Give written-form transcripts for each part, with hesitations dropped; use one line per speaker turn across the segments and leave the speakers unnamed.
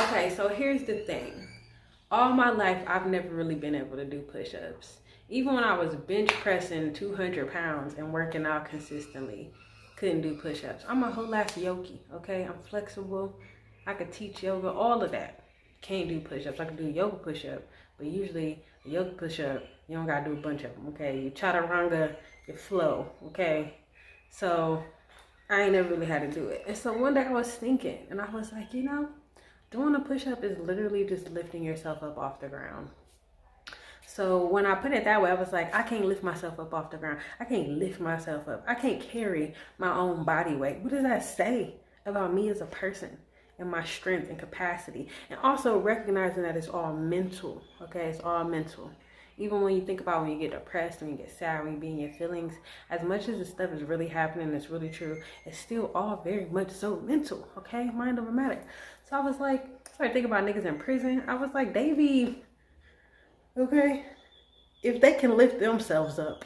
Okay, so here's the thing. All my life, I've never really been able to do push-ups. Even when I was bench pressing 200 pounds and working out consistently, couldn't do push-ups. I'm a whole ass yogi, okay? I'm flexible. I could teach yoga, all of that. Can't do push-ups. I could do yoga push-up, but usually a yoga push-up, you don't gotta do a bunch of them, okay? You chaturanga, you flow, okay? So I ain't never really had to do it. And so one day I was thinking, and I was like, doing a push-up is literally just lifting yourself up off the ground. So when I put it that way, I was like, I can't lift myself up off the ground. I can't lift myself up. I can't carry my own body weight. What does that say about me as a person and my strength and capacity? And also recognizing that it's all mental, okay? It's all mental. Even when you think about when you get depressed, when you get sad, when you be in your feelings, as much as this stuff is really happening, it's really true, it's still all very much so mental, okay? Mind over matter. So I was like, started thinking about niggas in prison. I was like, they be, okay? If they can lift themselves up,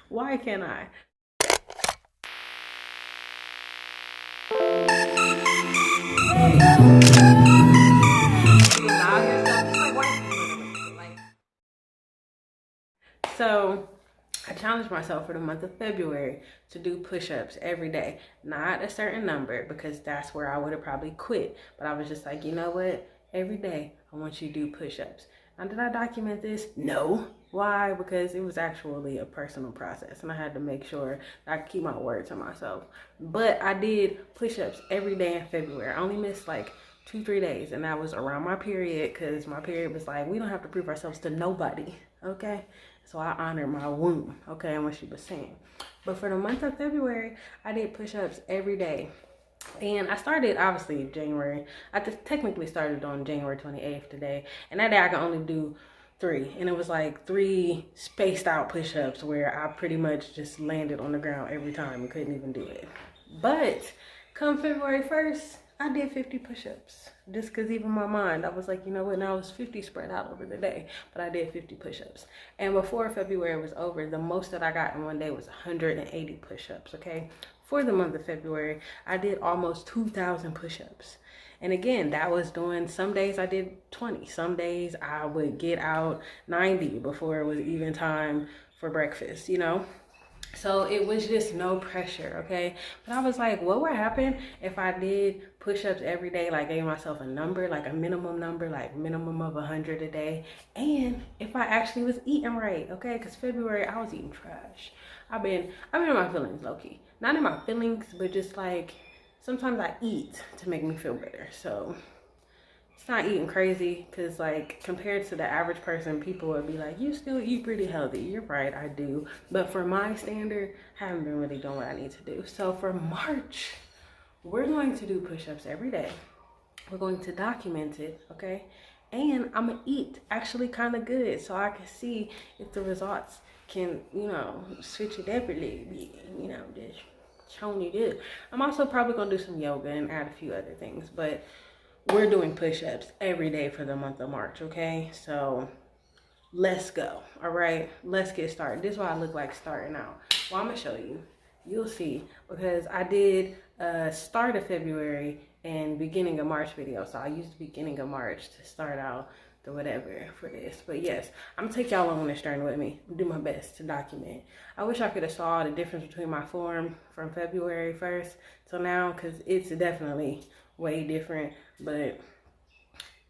why can't I? So I challenged myself for the month of February to do push-ups every day. Not a certain number, because that's where I would have probably quit. But I was just like, you know what? Every day I want you to do push-ups. Now, did I document this? No. Why? Because it was actually a personal process and I had to make sure that I could keep my word to myself. But I did push-ups every day in February. I only missed like 2-3 days, and that was around my period, because my period was like, we don't have to prove ourselves to nobody, okay? So I honored my womb, okay, and what she was saying. But for the month of February, I did push-ups every day. And I started, obviously, January. I just technically started on January 28th today. And that day I could only do 3. And it was like 3 spaced out push-ups where I pretty much just landed on the ground every time and couldn't even do it. But come February 1st, I did 50 push-ups. Just because even my mind, I was like, you know what, now it was 50 spread out over the day. But I did 50 push-ups. And before February was over, the most that I got in one day was 180 push-ups, okay? For the month of February, I did almost 2,000 push-ups. And again, that was doing, some days I did 20. Some days I would get out 90 before it was even time for breakfast, you know? So it was just no pressure, okay? But I was like, what would happen if I did push-ups every day, like gave myself a number, like a minimum number, like minimum of 100 a day, and if I actually was eating right, okay? Because February, I was eating trash. I've been in my feelings, low-key. Not in my feelings, but just like, sometimes I eat to make me feel better, so it's not eating crazy, because like compared to the average person, people would be like, you still eat pretty healthy. You're right, I do, but for my standard, I haven't been really doing what I need to do. So for March, we're going to do push-ups every day. We're going to document it, okay? And I'm gonna eat actually kind of good, so I can see if the results can, switch it up a little bit, just showing you good. I'm also probably gonna do some yoga and add a few other things, but we're doing push-ups every day for the month of March, okay? So let's go, all right? Let's get started. This is what I look like starting out. Well, I'm gonna show you. You'll see, because I did start of February and beginning of March video. So I used the beginning of March to start out the whatever for this. But yes, I'm gonna take y'all on this journey with me. Do my best to document. I wish I could have saw the difference between my form from February 1st till now, because it's definitely way different, but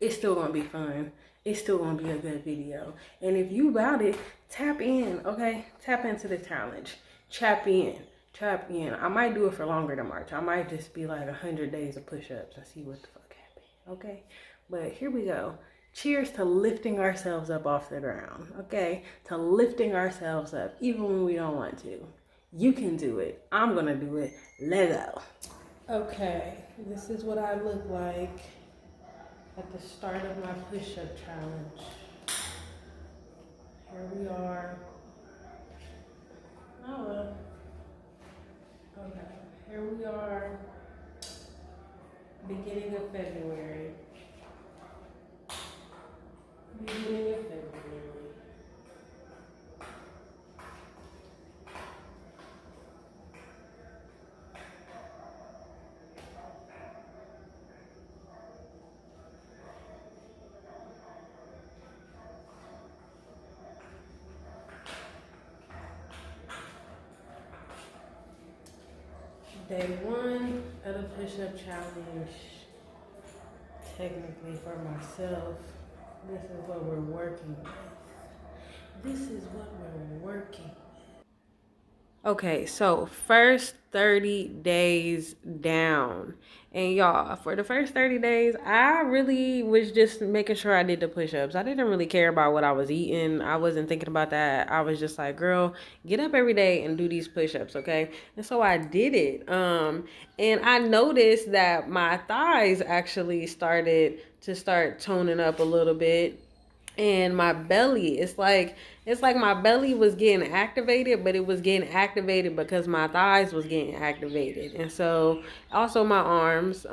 it's still gonna be fun. It's still gonna be a good video. And if you about it, tap in, okay? Tap into the challenge. Tap in. I might do it for longer than March. I might just be like 100 days of push-ups and see what the fuck happened, okay? But here we go. Cheers to lifting ourselves up off the ground, okay? To lifting ourselves up, even when we don't want to. You can do it. I'm gonna do it. Let's go. Okay, this is what I look like at the start of my push-up challenge. Here we are. Oh, okay. Here we are, beginning of February. Beginning of February. Day 1 of the push-up challenge. Technically for myself, this is what we're working with. Okay, so first 30 days down. And y'all, for the first 30 days, I really was just making sure I did the push-ups. I didn't really care about what I was eating. I wasn't thinking about that. I was just like, girl, get up every day and do these push-ups, okay? And so I did it. And I noticed that my thighs actually started toning up a little bit. And my belly, it's like my belly was getting activated, but it was getting activated because my thighs was getting activated. And so also my arms.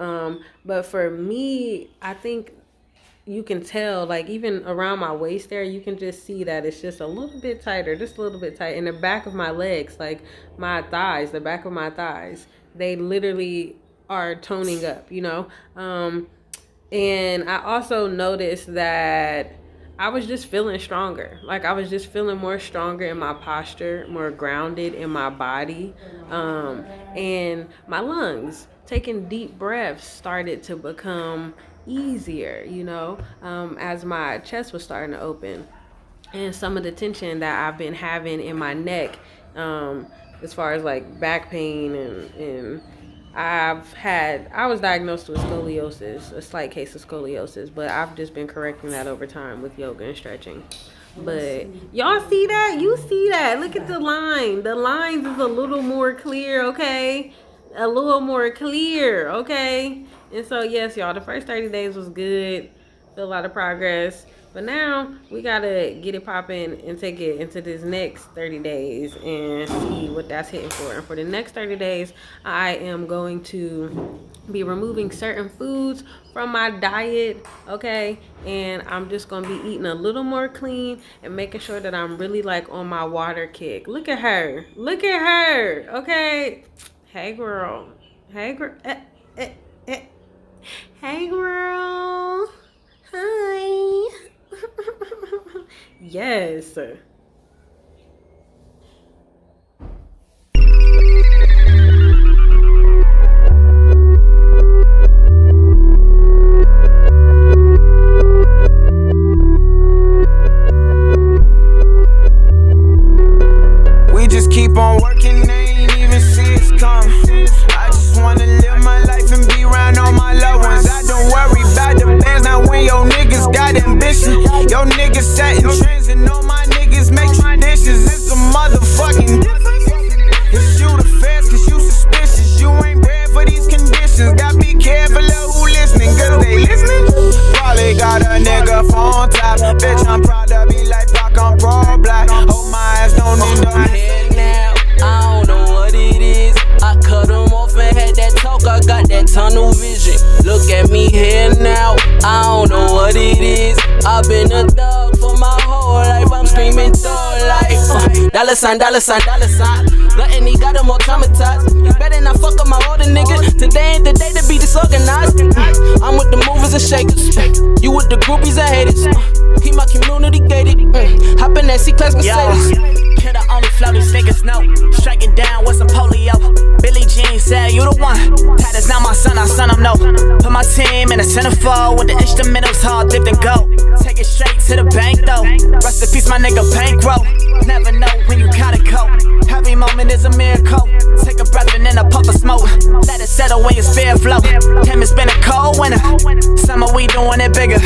But for me, I think you can tell, like even around my waist there, you can just see that it's just a little bit tighter, just a little bit tight. In the back of my legs, like my thighs, the back of my thighs, they literally are toning up, you know? And I also noticed that I was just feeling stronger. Like I was just feeling more stronger in my posture, more grounded in my body. And my lungs, taking deep breaths started to become easier, you know, as my chest was starting to open. And some of the tension that I've been having in my neck, as far as like back pain and I was diagnosed with scoliosis, a slight case of scoliosis, but I've just been correcting that over time with yoga and stretching. But y'all see that? You see that? Look at the line. The lines is a little more clear, okay? A little more clear, okay? And so, yes, y'all, the first 30 days was good. Feel a lot of progress. But now we gotta get it popping and take it into this next 30 days and see what that's hitting for. And for the next 30 days, I am going to be removing certain foods from my diet, okay? And I'm just gonna be eating a little more clean and making sure that I'm really like on my water kick. Look at her. Look at her, okay? Hey, girl. Hey, girl. Hey, girl. Hi. Yes.
We just keep on working, they ain't even see it's coming. I just wanna live my life and be around all my loved ones. I don't worry about the bands, not when your niggas got ambition. Your niggas setting trends and all my niggas make traditions. It's a motherfucking difference. It's you the feds, cause you suspicious. You ain't bred for these conditions. Gotta be careful of who listening, cause they listening. Probably got a nigga phone top. Bitch, I'm proud to be like Pac, I'm pro-black. Hope my ass don't end up
head now, I don't know what it is. I cut them off and had that talk, I got that tunnel vision. Look at me here now, I don't know what it is. I've been a thug for my whole life, I'm screaming thug life. Dollar sign, dollar sign, dollar sign. Nothing he got him more traumatized. You better not fuck up my older nigga. Today ain't the day to be disorganized. I'm with the movers and shakers. You with the groupies and haters. Keep my community gated. Hop in that C-Class Mercedes. Kidda only flow, these niggas know. Strike it down with some polio. Billie Jean said, you the one. Titus not my son, I son him no. Put my team in a centerfold with the instrumentals hard dipped and go. Take it straight to the bank though. Rest in peace, my nigga bankroll. Never know when you gotta go. Every moment is a miracle. Take a breath and then a puff of smoke. Let it settle when your spirit flow. Damn, it's been a cold winter. Summer we doing it bigger.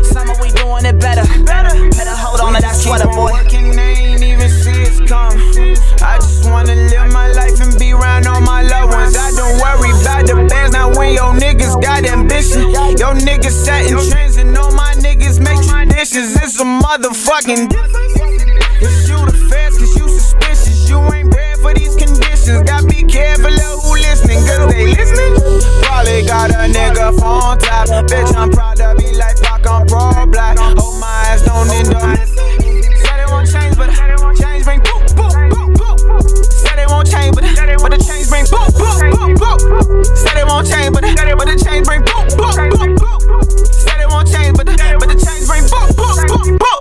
Summer we doing it better. Better hold on to that sweater, boy.
They ain't even see it's coming. I just wanna live my life and be around all my loved ones. I don't worry about the bands, not when your niggas got ambition. Your niggas setting trends and all my niggas make traditions. It's a motherfucking difference. It's you the feds, cause you suspicious. You ain't bred for these conditions. Gotta be careful of who listening, cause they listening. Probably got a nigga phone top. Bitch, I'm proud to be like Pac, I'm pro-black. Hope my ass don't end up listening. Said it won't change, but change bring boom, boom, boom, boom. Said it won't change, but the change bring boom, boom, boom, boom. Said it won't change, but the change bring boom, boom, boom, boom. Said it won't change, but the change bring boom, boom, boom, boom.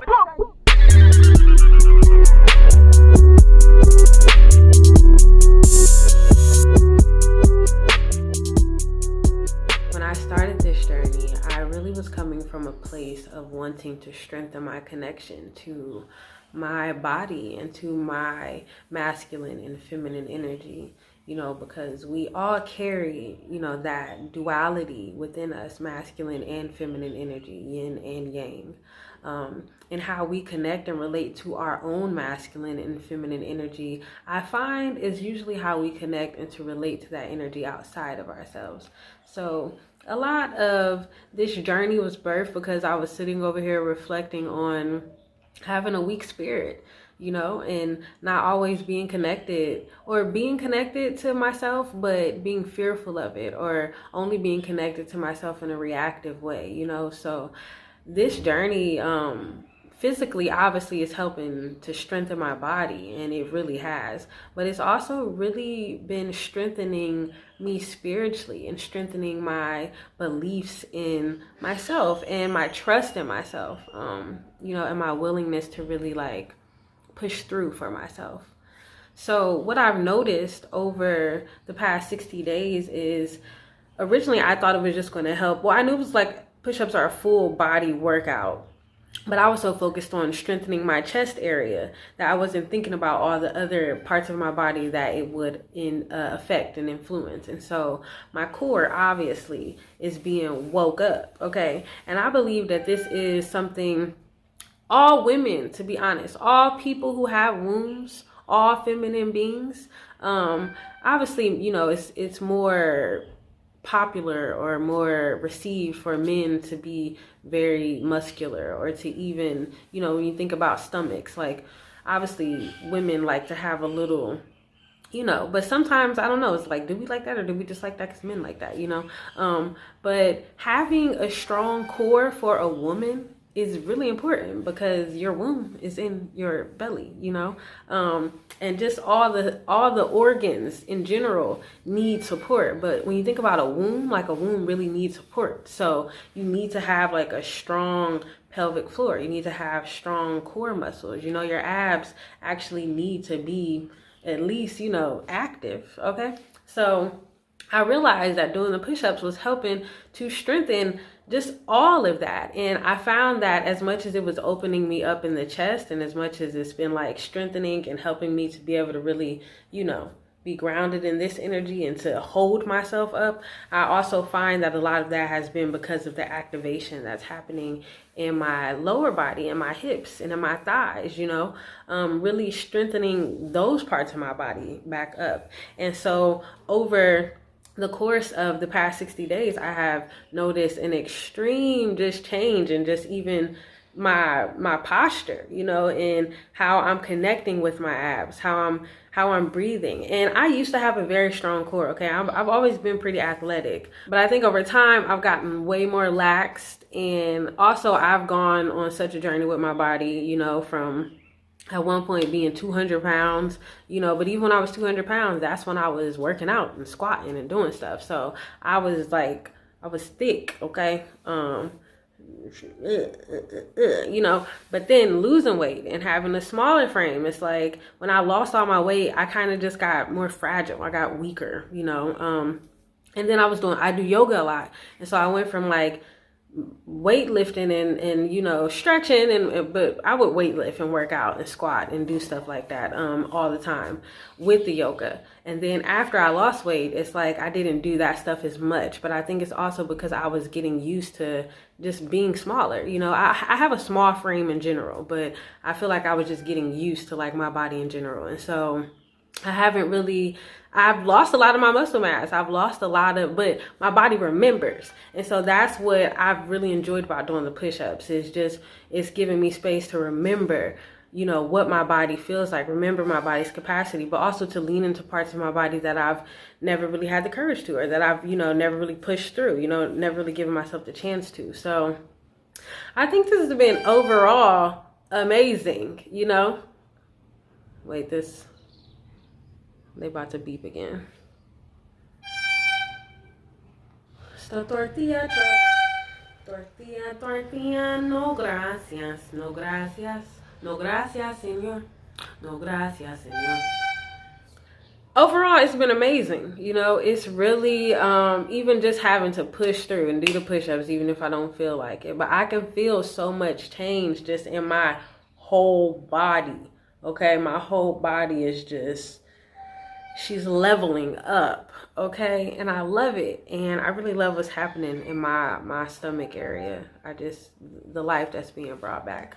journey, I really was coming from a place of wanting to strengthen my connection to my body and to my masculine and feminine energy, you know, because we all carry, you know, that duality within us, masculine and feminine energy, yin and yang. And how we connect and relate to our own masculine and feminine energy, I find is usually how we connect and to relate to that energy outside of ourselves. So a lot of this journey was birthed because I was sitting over here reflecting on having a weak spirit, you know, and not always being connected, or being connected to myself, but being fearful of it, or only being connected to myself in a reactive way, you know. So this journey, physically, obviously, is helping to strengthen my body, and it really has, but it's also really been strengthening me spiritually and strengthening my beliefs in myself and my trust in myself, you know, and my willingness to really like push through for myself. So what I've noticed over the past 60 days is, originally I thought it was just going to help. Well, I knew it was like push-ups are a full body workout, but I was so focused on strengthening my chest area that I wasn't thinking about all the other parts of my body that it would affect and influence. And so my core obviously is being woke up, okay? And I believe that this is something all women, to be honest, all people who have wombs, all feminine beings, obviously, you know, it's more popular or more received for men to be very muscular, or to even, you know, when you think about stomachs, like obviously women like to have a little, you know, but sometimes I don't know, it's like, do we like that, or do we just like that because men like that, you know? But having a strong core for a woman is really important, because your womb is in your belly, you know, and just all the organs in general need support. But when you think about a womb, like a womb really needs support. So you need to have like a strong pelvic floor. You need to have strong core muscles. You know, your abs actually need to be at least, you know, active. Okay. So I realized that doing the push-ups was helping to strengthen just all of that. And I found that as much as it was opening me up in the chest, and as much as it's been like strengthening and helping me to be able to really, you know, be grounded in this energy and to hold myself up, I also find that a lot of that has been because of the activation that's happening in my lower body, in my hips and in my thighs, you know, really strengthening those parts of my body back up. And so over the course of the past 60 days, I have noticed an extreme just change in just even my posture, you know, and how I'm connecting with my abs, how I'm breathing. And I used to have a very strong core, okay? I've always been pretty athletic, but I think over time I've gotten way more laxed. And also I've gone on such a journey with my body, you know, from at one point being 200 pounds, you know, but even when I was 200 pounds, that's when I was working out and squatting and doing stuff. So I was thick, okay? You know, but then losing weight and having a smaller frame, it's like when I lost all my weight, I kind of just got more fragile. I got weaker, you know, and then I do yoga a lot. And so I went from like weightlifting and you know, stretching, but I would weightlift and work out and squat and do stuff like that all the time with the yoga. And then after I lost weight, it's like I didn't do that stuff as much. But I think it's also because I was getting used to just being smaller. You know, I have a small frame in general, but I feel like I was just getting used to like my body in general. And so I've lost a lot of my muscle mass. I've lost but my body remembers. And so that's what I've really enjoyed about doing the push-ups, it's giving me space to remember, you know, what my body feels like, remember my body's capacity, but also to lean into parts of my body that I've never really had the courage to, or that I've, you know, never really pushed through, you know, never really given myself the chance to. So I think this has been overall amazing, you know. Wait, they about to beep again. Esta tortilla truck. Tortilla, no gracias, no gracias, no gracias, señor, no gracias, señor. overall, it's been amazing. You know, it's really, even just having to push through and do the push-ups, even if I don't feel like it. But I can feel so much change just in my whole body. Okay, my whole body is just, she's leveling up. Okay, and I love it. And I really love what's happening in my stomach area. The life that's being brought back.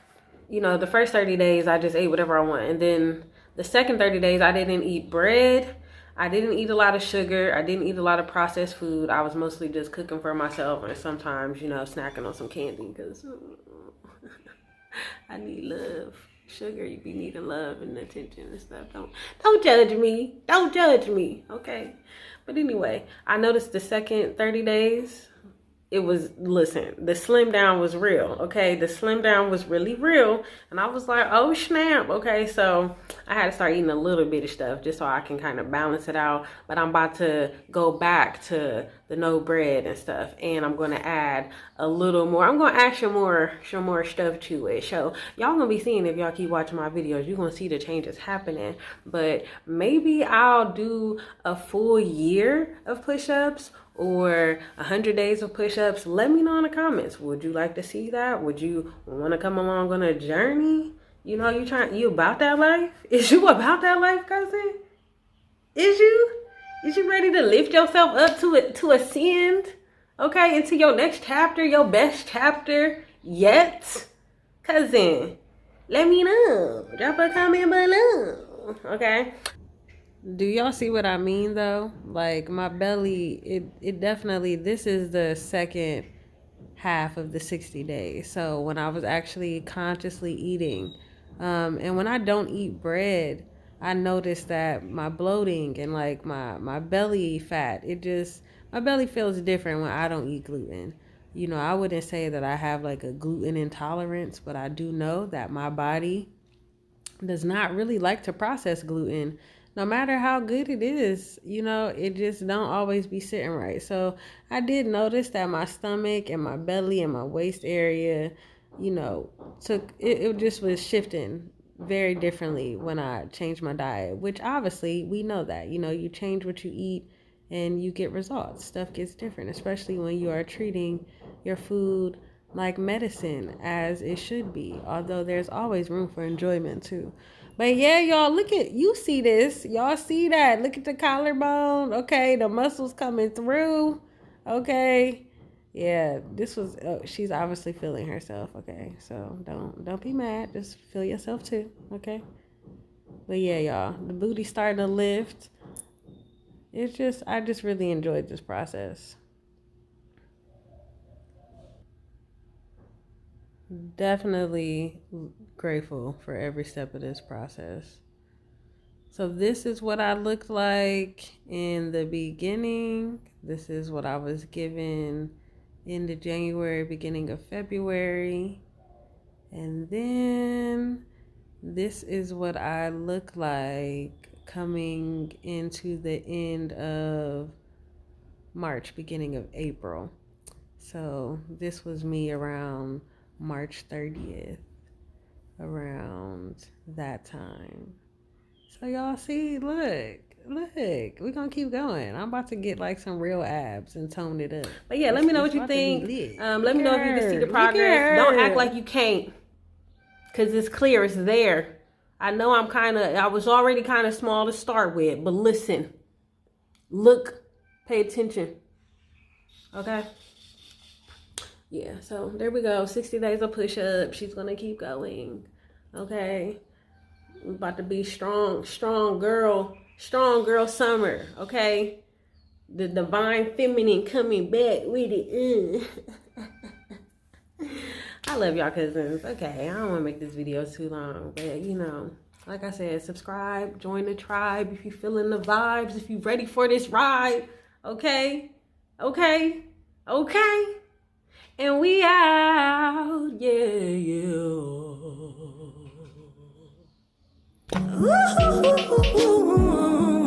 You know, the first 30 days, I just ate whatever I want. And then the second 30 days, I didn't eat bread. I didn't eat a lot of sugar. I didn't eat a lot of processed food. I was mostly just cooking for myself and sometimes, you know, snacking on some candy because I need love. Sugar, you be needing love and attention and stuff. Don't judge me. Don't judge me. Okay. But anyway, I noticed the second 30 days, it was, listen, the slim down was real, okay? The slim down was really real. And I was like, oh, snap, okay? So I had to start eating a little bit of stuff just so I can kind of balance it out. But I'm about to go back to the no bread and stuff. And I'm going to add a little more. I'm going to add some more stuff to it. So y'all going to be seeing, if y'all keep watching my videos, you're going to see the changes happening. But maybe I'll do a full year of push-ups or 100 days of push-ups. Let me know in the comments. Would you like to see that? Would you want to come along on a journey? You know, you about that life? Is you about that life, cousin? Is you ready to lift yourself up to ascend? Okay, into your next chapter, your best chapter yet? Cousin, let me know. Drop a comment below. Okay. Do y'all see what I mean though? Like my belly, it definitely, this is the second half of the 60 days. So when I was actually consciously eating, and when I don't eat bread, I noticed that my bloating and like my belly fat, my belly feels different when I don't eat gluten. You know, I wouldn't say that I have like a gluten intolerance, but I do know that my body does not really like to process gluten. No matter how good it is, you know, it just don't always be sitting right. So I did notice that my stomach and my belly and my waist area, you know, it just was shifting very differently when I changed my diet, which obviously we know that, you know, you change what you eat and you get results. Stuff gets different, especially when you are treating your food like medicine, as it should be, although there's always room for enjoyment too. But yeah, y'all, you see this. Y'all see that. Look at the collarbone. Okay, the muscles coming through. Okay. Yeah, this was, she's obviously feeling herself. Okay, so don't be mad. Just feel yourself too. Okay. But yeah, y'all, the booty starting to lift. I just really enjoyed this process. Definitely grateful for every step of this process. So this is what I looked like in the beginning. This is what I was given in the January, beginning of February. And then this is what I look like coming into the end of March, beginning of April. So this was me around March 30th, around that time. So y'all see, look, we're gonna keep going. I'm about to get like some real abs and tone it up. But yeah, let me know what you think. Let me know if you can see the progress. Don't act like you can't, because it's clear, it's there. I know I was already kind of small to start with, but listen, look, pay attention, okay? Yeah, so there we go. 60 days of push-ups. She's going to keep going. Okay. We're about to be strong girl summer. Okay. The divine feminine coming back with it. I love y'all cousins. Okay, I don't want to make this video too long. But, you know, like I said, subscribe. Join the tribe if you're feeling the vibes. If you're ready for this ride. Okay. Okay. Okay. And we out, yeah. Ooh.